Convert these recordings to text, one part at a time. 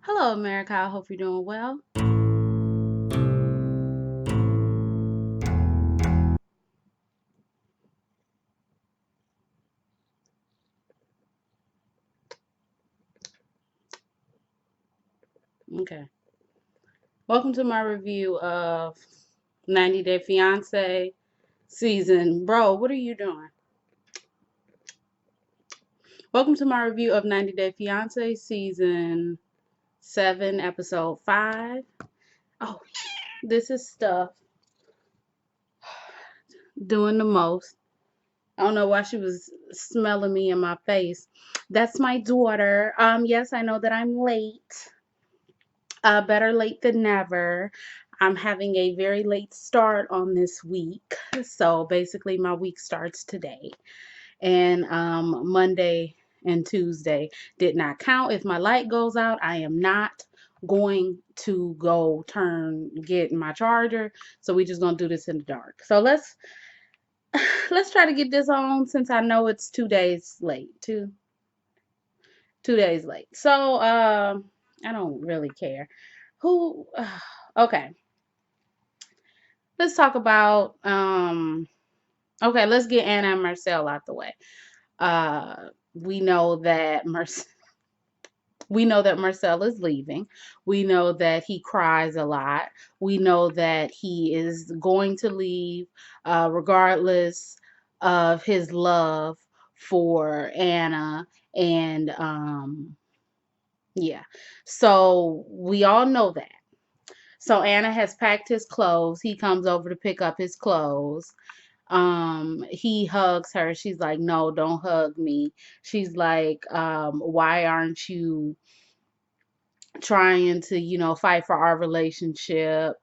Hello, America. I hope you're doing well. Okay. Welcome to my review of 90 Day Fiance season. Bro, what are you doing? Welcome to my review of 90 Day Fiance season 7, episode 5. Oh, this is stuff doing the most. I don't know why she was smelling me in my face. That's my daughter. Yes, I know that I'm late. Better late than never. I'm having a very late start on this week. So basically, my week starts today. And Monday and Tuesday did not count. If my light goes out, I am not going to go get my charger. So we just gonna do this in the dark. So let's try to get this on since I know it's 2 days late. Two days late. So I don't really care. Who okay. Let's talk about okay, let's get Anna and Marcel out the way. We know that Marcel is leaving. We know that he cries a lot. We know that he is going to leave regardless of his love for Anna and yeah. So we all know that. So Anna has packed his clothes. He comes over to pick up his clothes. He hugs her. She's like, no, don't hug me. She's like, why aren't you trying to, fight for our relationship?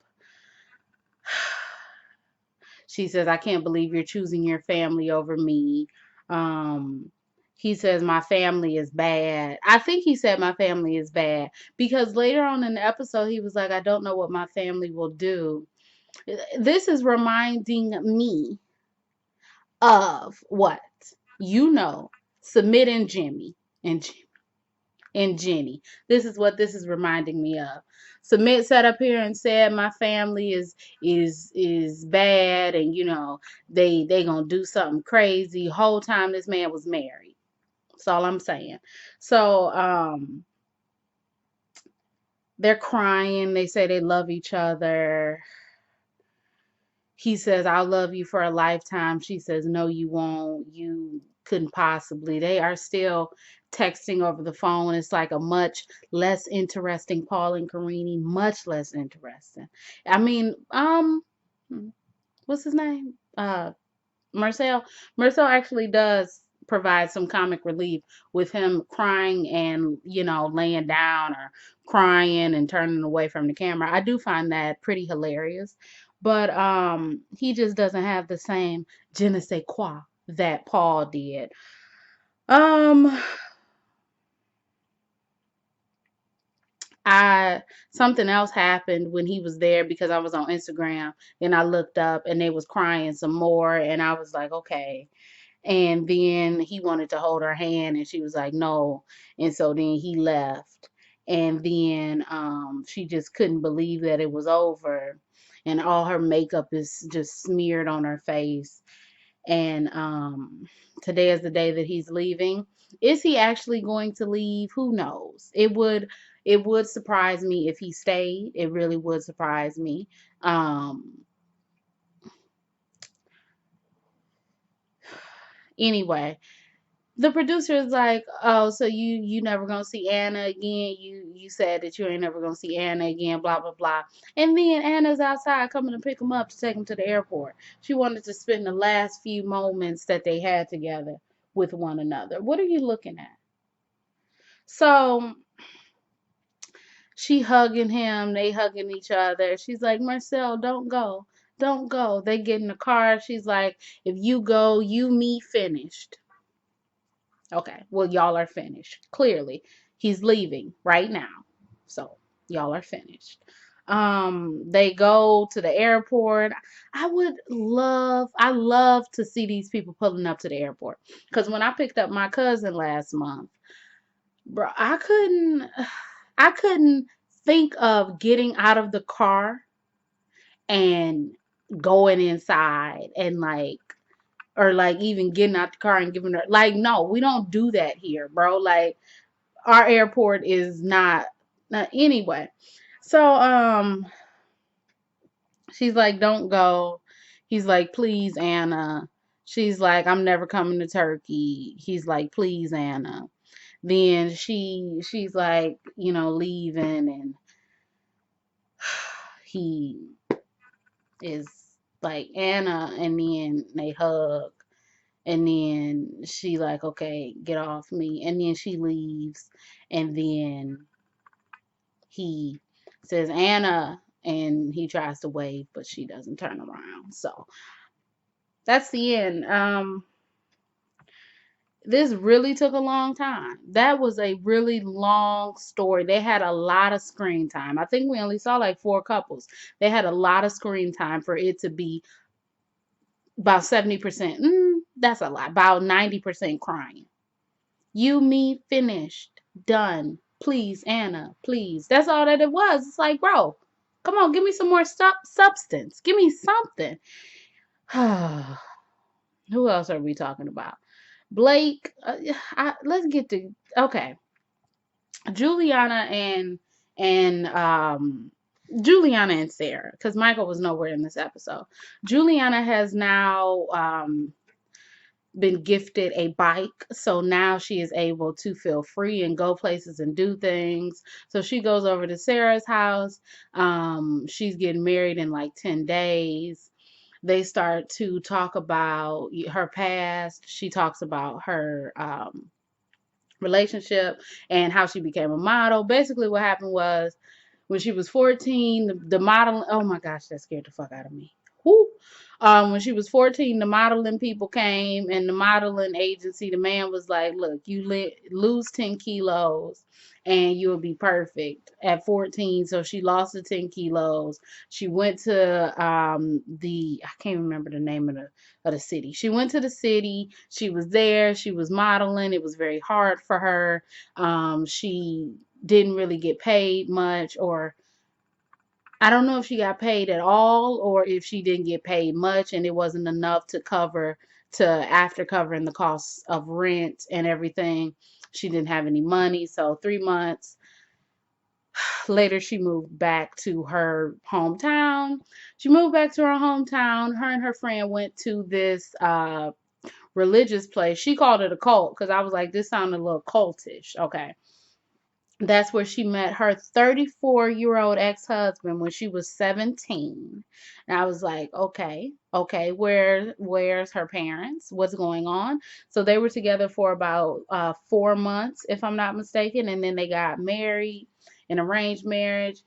She says, I can't believe you're choosing your family over me. Um, he says, my family is bad. I think he said my family is bad because later on in the episode, he was like, I don't know what my family will do. This is reminding me of what? You know, Submit and Jimmy and Jenny. This is what this is reminding me of. Submit sat up here and said my family is bad and they gonna do something crazy. Whole time this man was married. That's all I'm saying. So they're crying. They say they love each other. He says, I'll love you for a lifetime. She says, no, you won't. You couldn't possibly. They are still texting over the phone. It's like a much less interesting Paul and Carini, much less interesting. I mean, what's his name? Marcel. Marcel actually does provide some comic relief with him crying and, laying down or crying and turning away from the camera. I do find that pretty hilarious. But he just doesn't have the same je ne sais quoi that Paul did. Um I Something else happened when he was there because I was on Instagram and I looked up and they was crying some more and I was like, okay. And then he wanted to hold her hand and she was like, no. And so then he left. And then she just couldn't believe that it was over. And all her makeup is just smeared on her face. And today is the day that he's leaving. Is he actually going to leave? Who knows? It would surprise me if he stayed. It really would surprise me. Um anyway, the producer is like, "Oh, so you never gonna see Anna again? You said that you ain't never gonna see Anna again, blah blah blah." And then Anna's outside coming to pick him up to take him to the airport. She wanted to spend the last few moments that they had together with one another. What are you looking at? So she hugging him, they hugging each other. She's like, Marcel, don't go. Don't go. They get in the car. She's like, if you go, you me finished. Okay, well, y'all are finished. Clearly, he's leaving right now. So, y'all are finished. They go to the airport. I love to see these people pulling up to the airport. Because when I picked up my cousin last month, bro, I couldn't. I couldn't think of getting out of the car and going inside and like, or like even getting out the car and giving her, like, no, we don't do that here, bro. Like, our airport is not anyway. So she's like, don't go. He's like, please, Anna. She's like, I'm never coming to Turkey. He's like, please, Anna. Then she's like, leaving, and he is like, Anna, and then they hug, and then she like, okay, get off me, and then she leaves, and then he says, Anna, and he tries to wave, but she doesn't turn around. So that's the end. This really took a long time. That was a really long story. They had a lot of screen time. I think we only saw like 4 couples. They had a lot of screen time for it to be about 70%. That's a lot. About 90% crying. You, me, finished. Done. Please, Anna, please. That's all that it was. It's like, bro, come on, give me some more substance. Give me something. Who else are we talking about? Blake. Let's get to, okay. Juliana and Juliana and Sara, because Michael was nowhere in this episode. Juliana has now been gifted a bike, so now she is able to feel free and go places and do things. So she goes over to Sara's house. She's getting married in like 10 days. They start to talk about her past. She talks about her relationship and how she became a model. Basically, what happened was when she was 14, the modeling, oh my gosh, that scared the fuck out of me. Whoo. When she was 14, the modeling people came, and the modeling agency, the man was like, look, you lose 10 kilos and you'll be perfect at 14. So she lost the 10 kilos. She went to I can't remember the name of the city. She went to the city. She was there. She was modeling. It was very hard for her. She didn't really get paid much, or I don't know if she got paid at all or if she didn't get paid much and it wasn't enough to cover, to after covering the costs of rent and everything. She didn't have any money. So 3 months later, she moved back to her hometown. She moved back to her hometown. Her and her friend went to this religious place. She called it a cult because I was like, this sounded a little cultish. Okay. That's where she met her 34-year-old ex-husband when she was 17. And I was like, okay, where's her parents? What's going on? So they were together for about 4 months, if I'm not mistaken, and then they got married, an arranged marriage.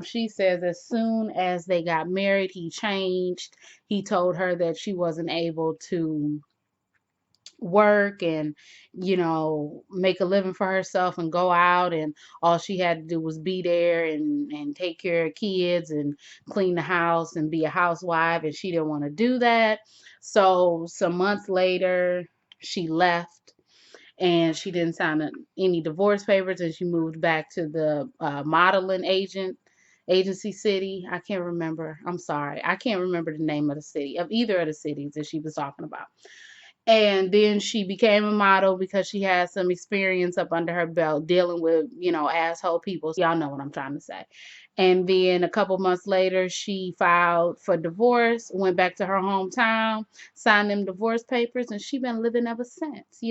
She says as soon as they got married, he changed. He told her that she wasn't able to work and make a living for herself and go out, and all she had to do was be there and take care of kids and clean the house and be a housewife, and she didn't want to do that. So some months later she left, and she didn't sign any divorce papers, and she moved back to the modeling agency city. I can't remember. I'm sorry, I can't remember the name of the city, of either of the cities that she was talking about. And then she became a model because she had some experience up under her belt dealing with, asshole people. So y'all know what I'm trying to say. And then a couple months later, she filed for divorce, went back to her hometown, signed them divorce papers, and she been living ever since.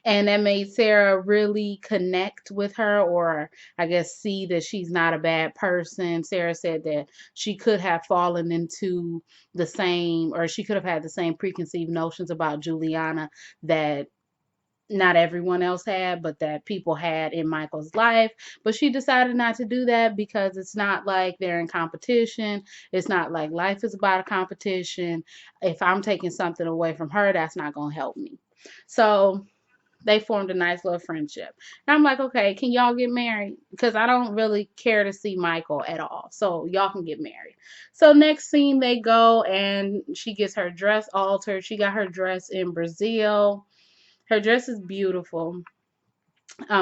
And that made Sara really connect with her, or I guess see that she's not a bad person. Sara said that she could have fallen into the same, or she could have had the same preconceived notions about Juliana that not everyone else had, but that people had in Michael's life. But she decided not to do that because it's not like they're in competition. It's not like life is about a competition. If I'm taking something away from her, that's not going to help me. So they formed a nice little friendship. And I'm like, okay, can y'all get married? Because I don't really care to see Michael at all. So y'all can get married. So next scene, they go and she gets her dress altered. She got her dress in Brazil. Her dress is beautiful.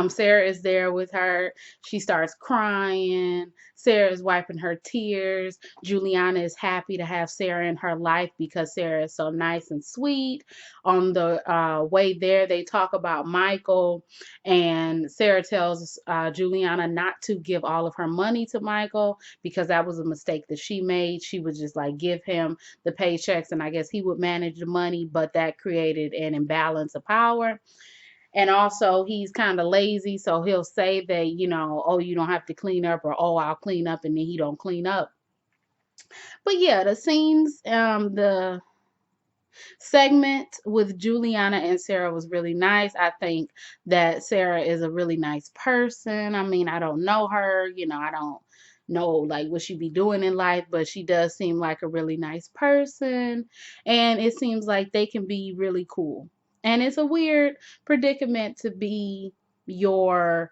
Sarah is there with her. She starts crying. Sarah is wiping her tears. Juliana is happy to have Sarah in her life because Sarah is so nice and sweet. On the way there, they talk about Michael, and Sarah tells Juliana not to give all of her money to Michael because that was a mistake that she made. She would just like give him the paychecks, and I guess he would manage the money, but that created an imbalance of power. And also, he's kind of lazy, so he'll say that, oh, you don't have to clean up, or oh, I'll clean up, and then he don't clean up. But yeah, the segment with Juliana and Sarah was really nice. I think that Sarah is a really nice person. I mean, I don't know her, I don't know like what she be doing in life, but she does seem like a really nice person. And it seems like they can be really cool. And it's a weird predicament your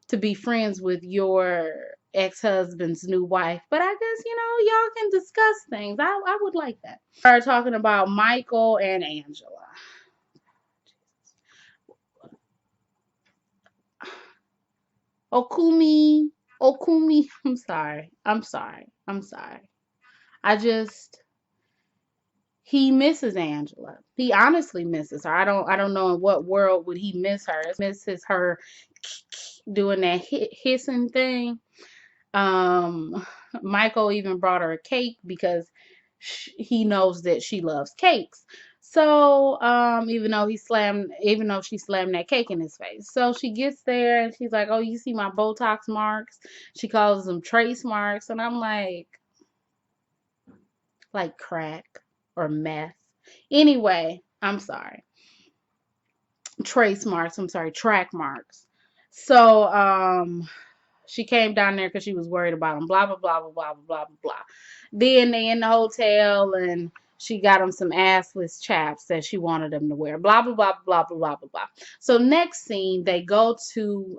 to be friends with your ex-husband's new wife. But I guess, y'all can discuss things. I would like that. Start talking about Michael and Angela. Okumi, Okumi. I'm sorry. I'm sorry. I'm sorry. I just he misses Angela. He honestly misses her. I don't know in what world would he miss her. Misses her doing that hissing thing. Um, Michael even brought her a cake because he knows that she loves cakes. So, even though she slammed that cake in his face. So she gets there and she's like, "Oh, you see my Botox marks?" She calls them trace marks. And I'm like crack or meth. Anyway, I'm sorry. Trace marks. I'm sorry, track marks. So, she came down there because she was worried about him. Blah blah blah blah blah blah blah blah. Then they in the hotel and she got him some assless chaps that she wanted him to wear. Blah blah blah blah blah blah blah blah. So next scene, they go to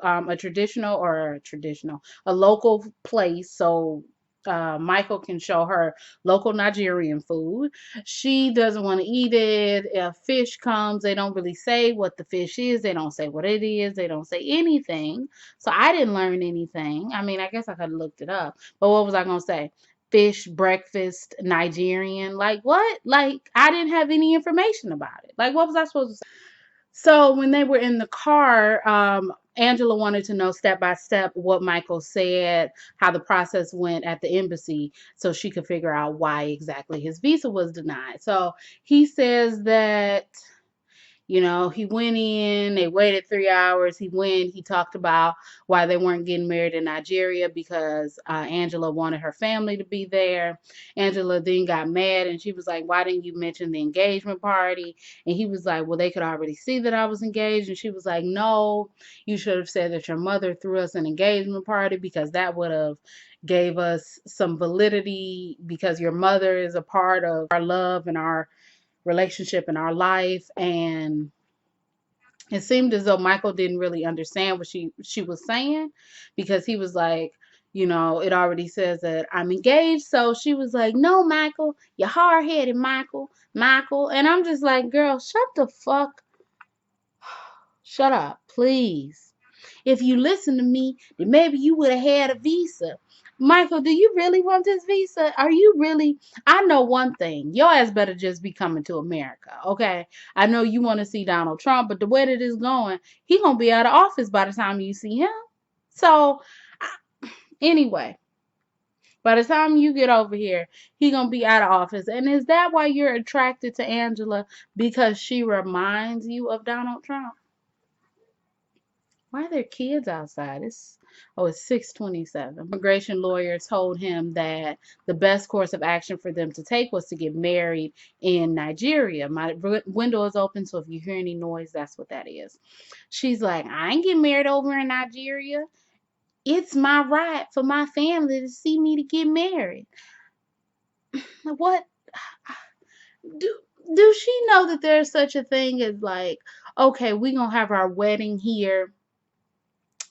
a local place. So Michael can show her local Nigerian food. She doesn't want to eat it. If fish comes, they don't really say what the fish is. They don't say what it is. They don't say anything. So I didn't learn anything. I mean, I guess I could have looked it up. But what was I going to say? Fish, breakfast, Nigerian. Like what? Like I didn't have any information about it. Like what was I supposed to say? So when they were in the car, Angela wanted to know step by step what Michael said, how the process went at the embassy, so she could figure out why exactly his visa was denied. So he says that he went in, they waited 3 hours. He talked about why they weren't getting married in Nigeria because Angela wanted her family to be there. Angela then got mad and she was like, "Why didn't you mention the engagement party?" And he was like, "Well, they could already see that I was engaged." And she was like, "No, you should have said that your mother threw us an engagement party because that would have gave us some validity because your mother is a part of our love and our relationship in our life." And it seemed as though Michael didn't really understand what she was saying because he was like, it already says that I'm engaged. So she was like, "No, Michael, you're hard headed, Michael." And I'm just like, "Girl, shut up, please. If you listen to me, then maybe you would have had a visa." Michael, do you really want this visa? Are you really? I know one thing. Your ass better just be coming to America, okay? I know you want to see Donald Trump, but the way that it's going, he gonna be out of office by the time you see him. So, anyway, by the time you get over here, he gonna be out of office. And is that why you're attracted to Angela? Because she reminds you of Donald Trump? Why are there kids outside? It's 6:27. Immigration lawyer told him that the best course of action for them to take was to get married in Nigeria. My window is open, so if you hear any noise, that's what that is. She's like, "I ain't getting married over in Nigeria. It's my right for my family to see me to get married." What do she know that there's such a thing as like, okay, we gonna have our wedding here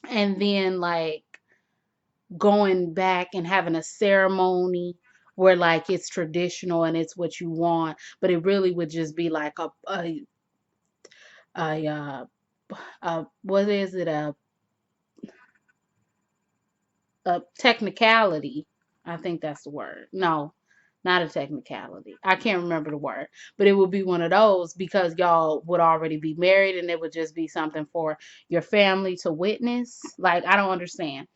and then like going back and having a ceremony where like it's traditional and it's what you want, but it really would just be like a what is it, a technicality. I think that's the word. No, not a technicality. I can't remember the word, but it would be one of those because y'all would already be married and it would just be something for your family to witness. Like, I don't understand.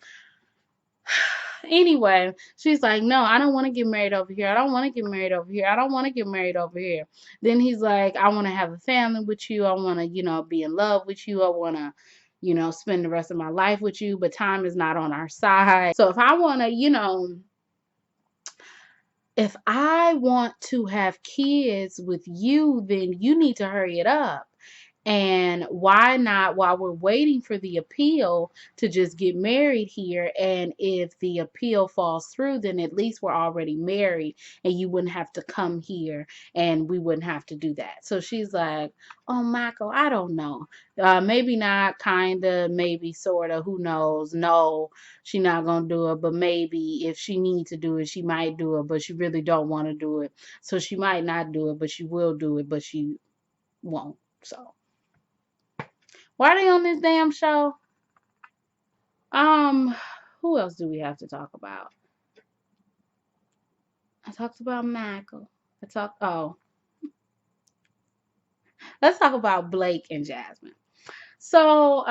Anyway, she's like, no, I don't want to get married over here. I don't want to get married over here. I don't want to get married over here. Then he's like, I want to have a family with you. I want to, be in love with you. I want to, spend the rest of my life with you, but time is not on our side. So if I want to have kids with you, then you need to hurry it up. And why not, while we're waiting for the appeal, to just get married here? And if the appeal falls through, then at least we're already married and you wouldn't have to come here and we wouldn't have to do that. So she's like, oh, Michael, I don't know. Maybe not, kind of, maybe sort of, who knows? No, she's not going to do it. But maybe if she needs to do it, she might do it, but she really don't want to do it. So she might not do it, but she will do it, but she won't. So. Why are they on this damn show? Um, who else do we have to talk about? I talked about Michael. Let's talk about Blake and Jasmine. So,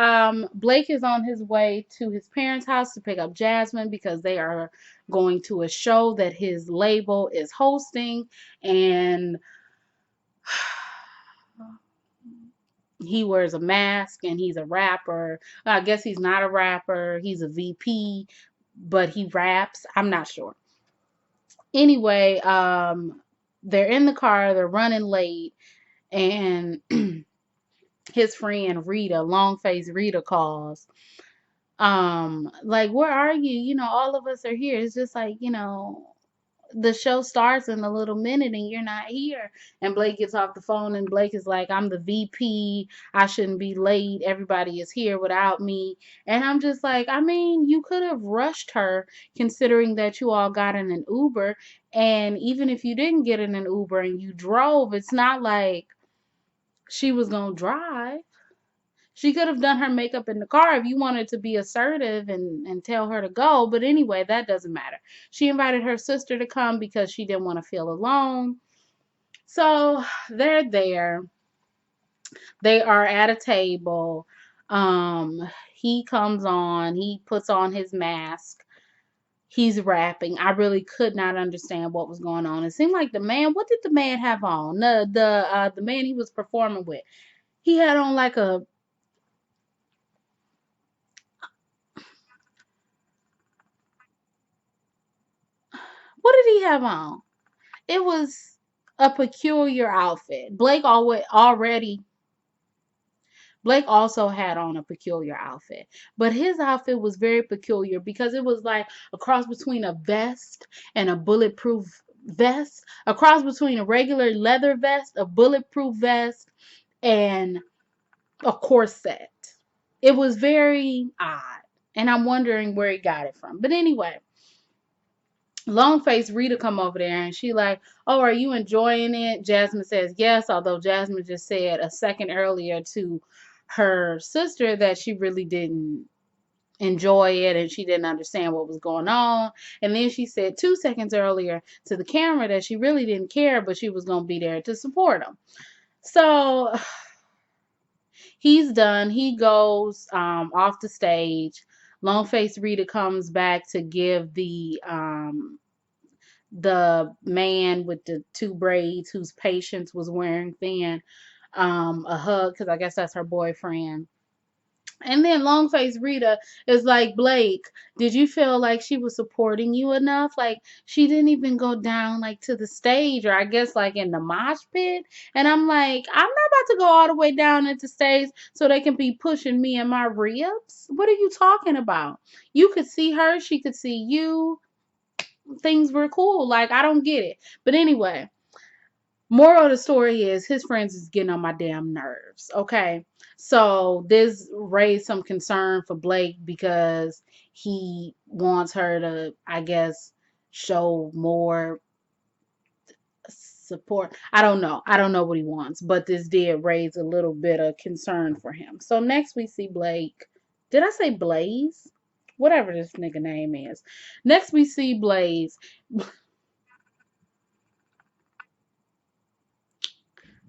Blake is on his way to his parents' house to pick up Jasmine because they are going to a show that his label is hosting, and he wears a mask and he's a rapper. I guess he's not a rapper. He's a VP, but he raps. I'm not sure. Anyway, they're in the car, they're running late, and his friend Rita, long face Rita, calls. Like, where are you? All of us are here. It's just like, the show starts in a little minute and you're not here. And Blake gets off the phone and Blake is like, I'm the VP. I shouldn't be late. Everybody is here without me. And I'm just like, I mean, you could have rushed her considering that you all got in an Uber. And even if you didn't get in an Uber and you drove, it's not like she was going to drive. She could have done her makeup in the car if you wanted to be assertive and tell her to go. But anyway, that doesn't matter. She invited her sister to come because she didn't want to feel alone. So they're there. They are at a table. He comes on. He puts on his mask. He's rapping. I really could not understand what was going on. It seemed like what did the man have on? The man he was performing with. He had on like a, what did he have on? It was a peculiar outfit. Blake also had on a peculiar outfit, but his outfit was very peculiar because it was like a cross between a vest and a bulletproof vest, a cross between a regular leather vest, a bulletproof vest, and a corset. It was very odd, and I'm wondering where he got it from. But anyway, long face Rita come over there and she like, oh, are you enjoying it? Jasmine says yes, although Jasmine just said a second earlier to her sister that she really didn't enjoy it and she didn't understand what was going on. And then she said 2 seconds earlier to the camera that she really didn't care, but she was going to be there to support him. So he's done. He goes off the stage. Long face Rita comes back to give the man with the two braids whose patience was wearing thin a hug because I guess that's her boyfriend. And then long face Rita is like, Blake, did you feel like she was supporting you enough? Like, she didn't even go down like to the stage, or I guess like in the mosh pit. And I'm like, I'm not about to go all the way down into stage so they can be pushing me in my ribs. What are you talking about? You could see her, she could see you. Things were cool. Like, I don't get it. But anyway, moral of the story is his friends is getting on my damn nerves. Okay. So this raised some concern for Blake because he wants her to, I guess, show more support. I don't know. I don't know what he wants, but this did raise a little bit of concern for him. So next we see Blake. Did I say Blaze? Whatever this nigga name is. Next we see Blaze.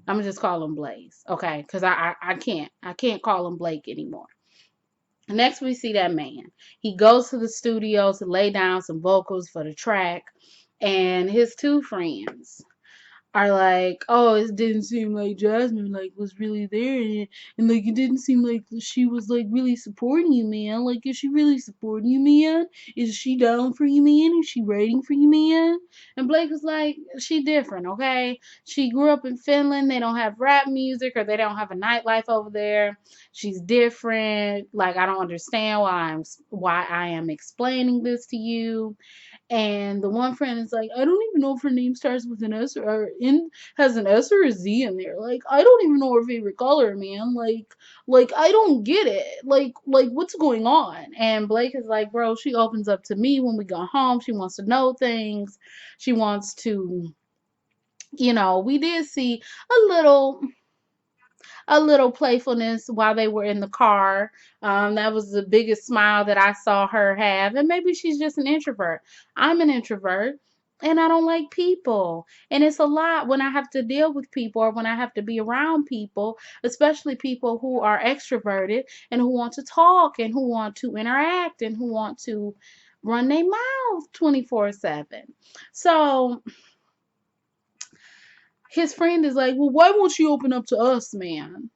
I'm gonna just call him Blaze, okay? Because I can't call him Blake anymore. Next we see that man. He goes to the studio to lay down some vocals for the track, and his two friends are like, oh, it didn't seem like Jasmine like was really there, and like it didn't seem like she was like really supporting you, man. Like, is she really supporting you, man? Is she down for you, man? Is she writing for you, man? And Blake was like, she different, okay? She grew up in Finland. They don't have rap music, or they don't have a nightlife over there. She's different. Like, I don't understand why I am explaining this to you. And the one friend is like, I don't even know if her name starts with an S has an S or a Z in there. Like, I don't even know her favorite color, man. Like I don't get it. Like what's going on? And Blake is like, bro, she opens up to me when we go home. She wants to know things. She wants to, we did see a little playfulness while they were in the car. That was the biggest smile that I saw her have. And maybe she's just an introvert. I'm an introvert. And I don't like people. And it's a lot when I have to deal with people, or when I have to be around people, especially people who are extroverted and who want to talk and who want to interact and who want to run their mouth 24/7. So his friend is like, well, why won't you open up to us, man?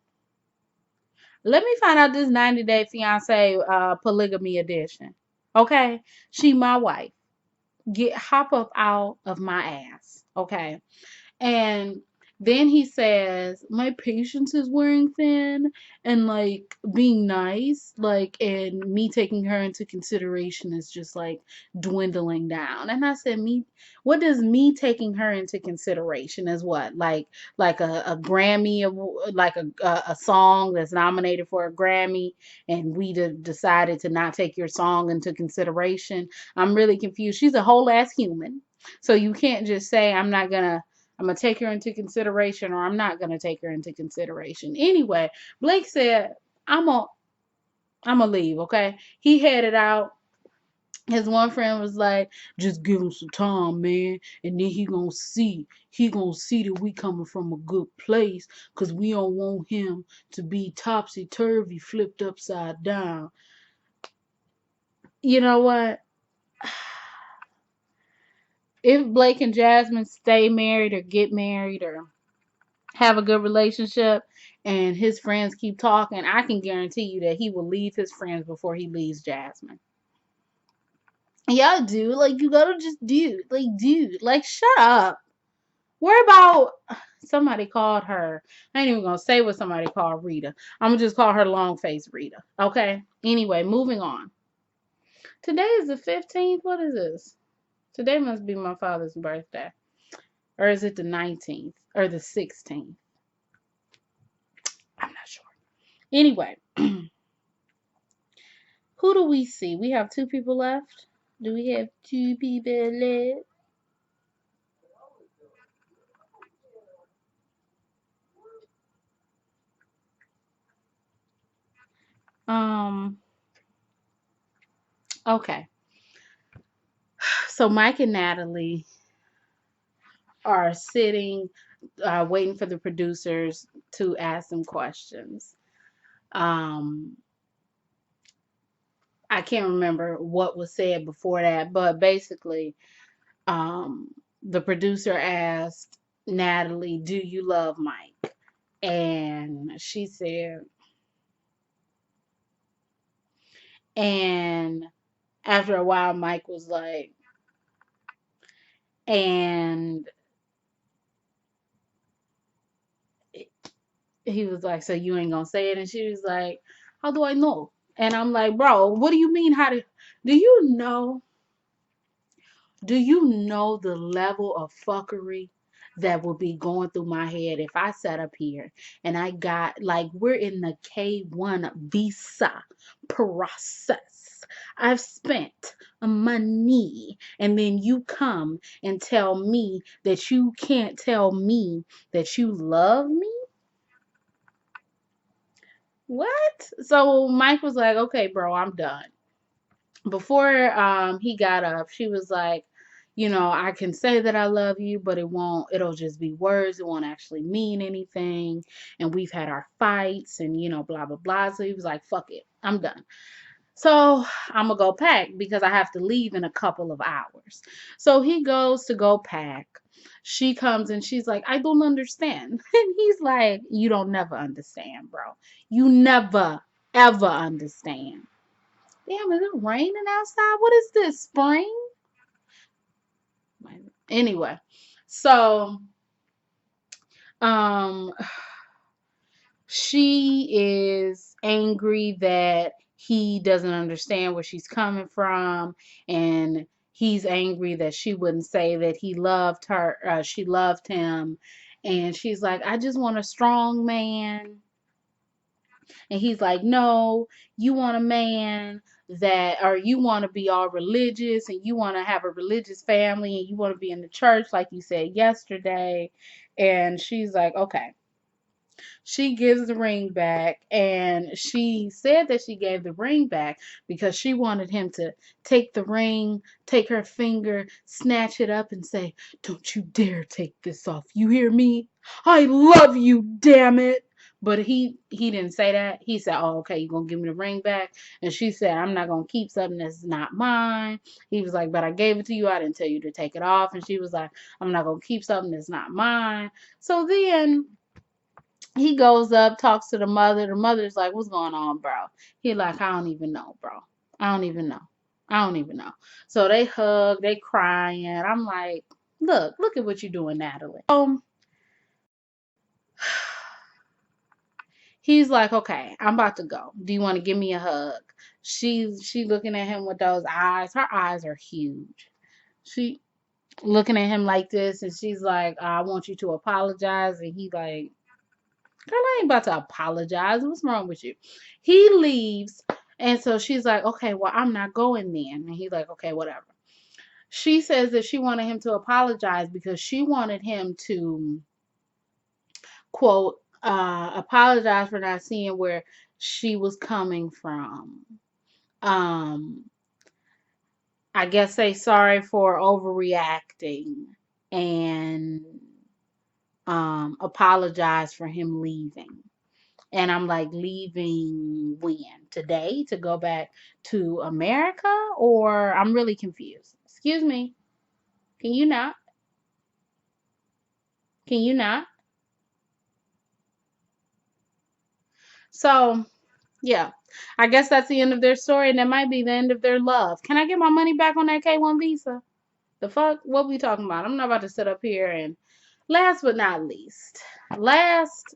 Let me find out this 90-Day Fiance polygamy edition. Okay? She my wife. Hop up out of my ass. Okay? And then he says, my patience is wearing thin, and like being nice, like, and me taking her into consideration is just like dwindling down. And I said, what does me taking her into consideration is what? Like a Grammy, like a song that's nominated for a Grammy, and we decided to not take your song into consideration. I'm really confused. She's a whole ass human. So you can't just say, I'm gonna take her into consideration, or I'm not gonna take her into consideration. Anyway, Blake said, I'm gonna I'm gonna leave, okay? He headed out. His one friend was like, just give him some time, man, and then he gonna see that we coming from a good place, cause we don't want him to be topsy turvy, flipped upside down. You know what? If Blake and Jasmine stay married or get married or have a good relationship, and his friends keep talking, I can guarantee you that he will leave his friends before he leaves Jasmine. Yeah, dude. Like, you gotta just dude. Like, shut up. Worry about somebody called her. I ain't even gonna say what somebody called Rita. I'm gonna just call her long face Rita. Okay? Anyway, moving on. Today is the 15th. What is this? Today must be my father's birthday. Or is it the 19th? Or the 16th? I'm not sure. Anyway, who do we see? We have two people left. Do we have two people left? Um, okay. So Mike and Natalie are sitting, waiting for the producers to ask them questions. Um, I can't remember what was said before that, but basically, the producer asked Natalie, do you love Mike? And she said, and after a while, Mike was like, and he was like, so you ain't gonna say it? And she was like, how do I know? And I'm like, bro, what do you mean? Do you know? Do you know the level of fuckery that will be going through my head if I sat up here and I got, like, we're in the K1 visa process. I've spent money. And then you come and tell me that you can't tell me that you love me? What? So Mike was like, okay, bro, I'm done. Before he got up, she was like, I can say that I love you, but it'll just be words. It won't actually mean anything. And we've had our fights and, blah, blah, blah. So he was like, fuck it. I'm done. So I'm going to go pack because I have to leave in a couple of hours. So he goes to go pack. She comes and she's like, I don't understand. And he's like, you don't never understand, bro. You never, ever understand. Damn, is it raining outside? What is this, spring? Anyway, so um she is angry that he doesn't understand where she's coming from, and he's angry that she wouldn't say that he loved her, she loved him, and she's like, I just want a strong man. And he's like, no, you want a man or you want to be all religious and you want to have a religious family and you want to be in the church like you said yesterday. And she's like, okay. She gives the ring back, and she said that she gave the ring back because she wanted him to take the ring, take her finger, snatch it up, and say, don't you dare take this off. You hear me? I love you, damn it. But he didn't say that. He said, oh, okay, you going to give me the ring back? And she said, I'm not going to keep something that's not mine. He was like, but I gave it to you. I didn't tell you to take it off. And she was like, I'm not going to keep something that's not mine. So then he goes up, talks to the mother. The mother's like, what's going on, bro? He like, I don't even know, bro. I don't even know. I don't even know. So they hug, they crying. I'm like, look at what you're doing, Natalie. He's like, okay, I'm about to go. Do you want to give me a hug? She looking at him with those eyes. Her eyes are huge. She looking at him like this, and she's like, I want you to apologize. And he like, girl, I ain't about to apologize. What's wrong with you? He leaves. And so she's like, okay, well, I'm not going then. And he's like, okay, whatever. She says that she wanted him to apologize because she wanted him to, quote, apologize for not seeing where she was coming from. Um, I guess say sorry for overreacting and apologize for him leaving. And I'm like, leaving when? Today to go back to America? Or I'm really confused. Excuse me. Can you not? Can you not? So, yeah. I guess that's the end of their story, and that might be the end of their love. Can I get my money back on that K1 visa? The fuck? What we talking about? I'm not about to sit up here and last but not least. Last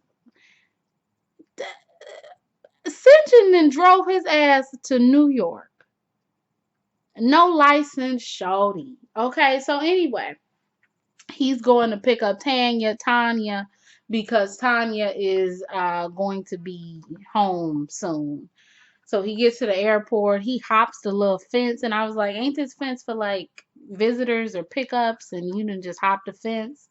Simpson then drove his ass to New York. No license, shorty. Okay, so anyway, he's going to pick up Tonya, because Tonya is going to be home soon. So he gets to the airport, he hops the little fence, and I was like, ain't this fence for like visitors or pickups? And you done just hop the fence.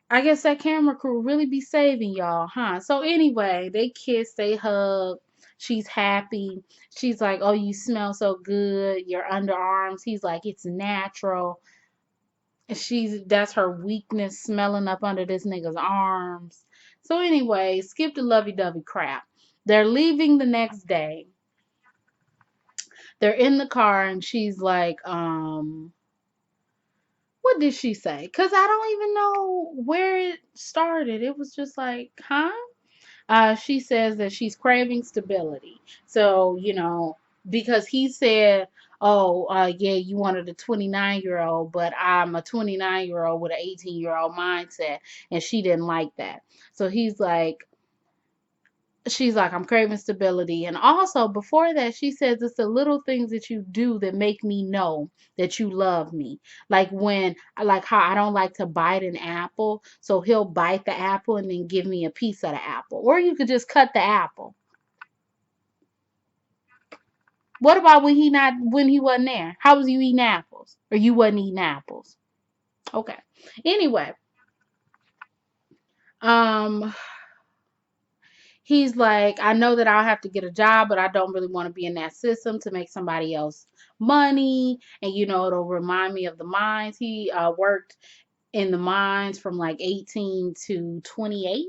I guess that camera crew really be saving y'all, huh? So anyway, they kiss, they hug. She's happy. She's like, oh, you smell so good. Your underarms. He's like, it's natural. That's her weakness, smelling up under this nigga's arms. So anyway, skip the lovey-dovey crap. They're leaving the next day. They're in the car, and she's like, what did she say? Because I don't even know where it started. It was just like, huh? She says that she's craving stability. So, because he said, oh, yeah, you wanted a 29-year-old, but I'm a 29-year-old with an 18-year-old mindset, and she didn't like that. So she's like, I'm craving stability. And also, before that, she says it's the little things that you do that make me know that you love me. Like how I don't like to bite an apple. So he'll bite the apple and then give me a piece of the apple. Or you could just cut the apple. What about when he wasn't there? How was you eating apples? Or you wasn't eating apples? Okay. Anyway, um, he's like, I know that I'll have to get a job, but I don't really want to be in that system to make somebody else money. And it'll remind me of the mines. He worked in the mines from like 18 to 28.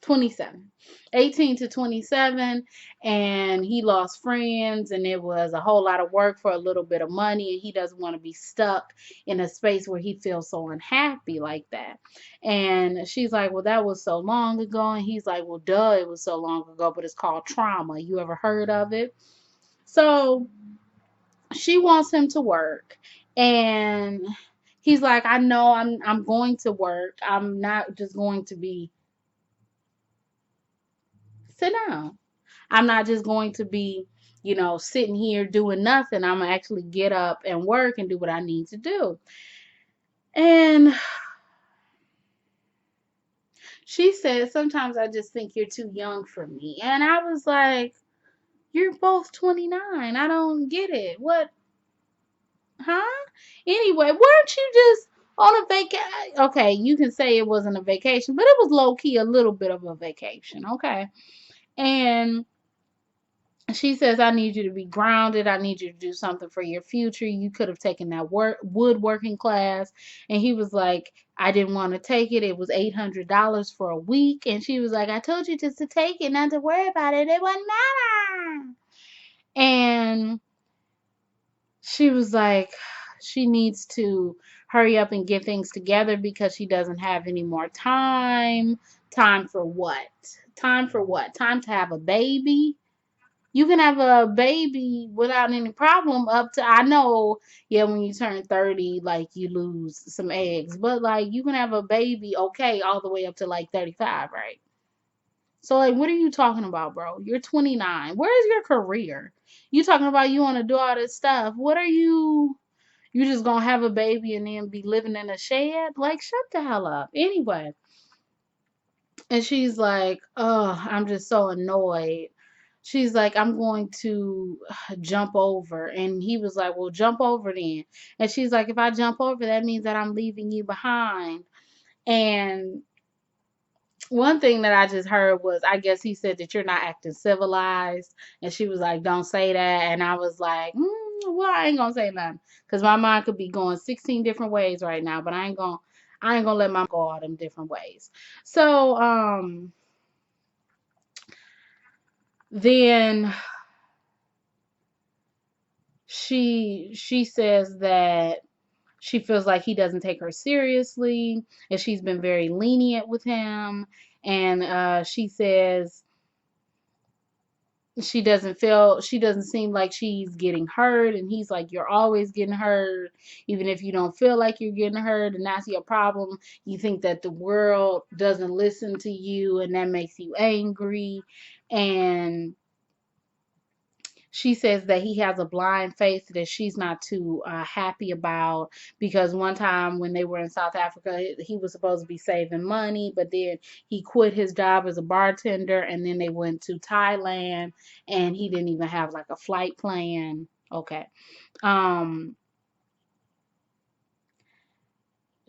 27, 18 to 27, and he lost friends, and it was a whole lot of work for a little bit of money, and he doesn't want to be stuck in a space where he feels so unhappy like that. And she's like, well, that was so long ago. And he's like, well, duh, it was so long ago, but it's called trauma. You ever heard of it? So she wants him to work, and he's like, I know I'm going to work. I'm not just going to be sit down. I'm not just going to be, sitting here doing nothing. I'm going to actually get up and work and do what I need to do. And she said, sometimes I just think you're too young for me. And I was like, you're both 29. I don't get it. What? Huh? Anyway, weren't you just on a vacation? Okay, you can say it wasn't a vacation, but it was low key a little bit of a vacation. Okay. And she says, I need you to be grounded. I need you to do something for your future. You could have taken that woodworking class. And he was like, I didn't want to take it. It was $800 for a week. And she was like, I told you just to take it, not to worry about it. It wouldn't matter. And she was like, she needs to hurry up and get things together because she doesn't have any more time. Time for what? Time for what? Time to have a baby? You can have a baby without any problem up to, I know, yeah, when you turn 30, like you lose some eggs, but like you can have a baby, okay, all the way up to like 35, right? So like, what are you talking about, bro? You're 29. Where's your career? You talking about you want to do all this stuff. What are you just gonna have a baby and then be living in a shed? Like, shut the hell up. Anyway. And she's like, oh, I'm just so annoyed. She's like, I'm going to jump over. And he was like, well, jump over then. And she's like, if I jump over, that means that I'm leaving you behind. And one thing that I just heard was, I guess he said that you're not acting civilized. And she was like, don't say that. And I was like, well, I ain't gonna say nothing. Because my mind could be going 16 different ways right now. But I ain't gonna let my mind go all them different ways. So, then she says that she feels like he doesn't take her seriously, and she's been very lenient with him. And she says she doesn't seem like she's getting hurt. And he's like, you're always getting hurt, even if you don't feel like you're getting hurt, and that's your problem. You think that the world doesn't listen to you, and that makes you angry. And she says that he has a blind faith that she's not too happy about, because one time when they were in South Africa, he was supposed to be saving money, but then he quit his job as a bartender, and then they went to Thailand, and he didn't even have like a flight plan. Okay. Um,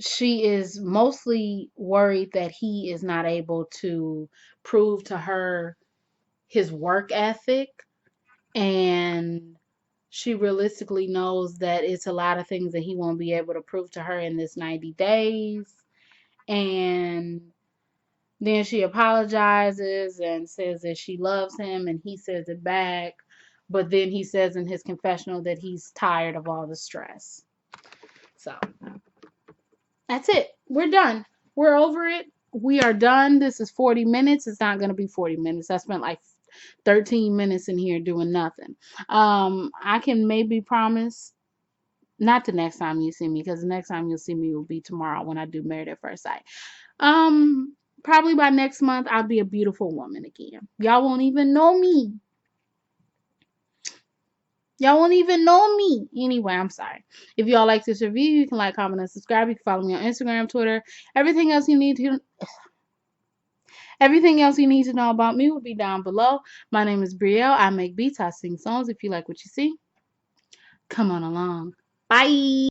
she is mostly worried that he is not able to prove to her his work ethic, and she realistically knows that it's a lot of things that he won't be able to prove to her in this 90 days. And then she apologizes and says that she loves him, and he says it back. But then he says in his confessional that he's tired of all the stress. So that's it. We're done. We're over it. We are done. This is 40 minutes. It's not going to be 40 minutes. I spent like 13 minutes in here doing nothing. I can maybe promise not the next time you see me, because the next time you'll see me will be tomorrow when I do Married at First Sight. Probably by next month I'll be a beautiful woman again. Y'all won't even know me. Y'all won't even know me. Anyway, I'm sorry. If y'all like this review, you can like, comment, and subscribe. You can follow me on Instagram, Twitter, everything else you need to. Everything else you need to know about me will be down below. My name is Brielle. I make beats. I sing songs. If you like what you see, come on along. Bye.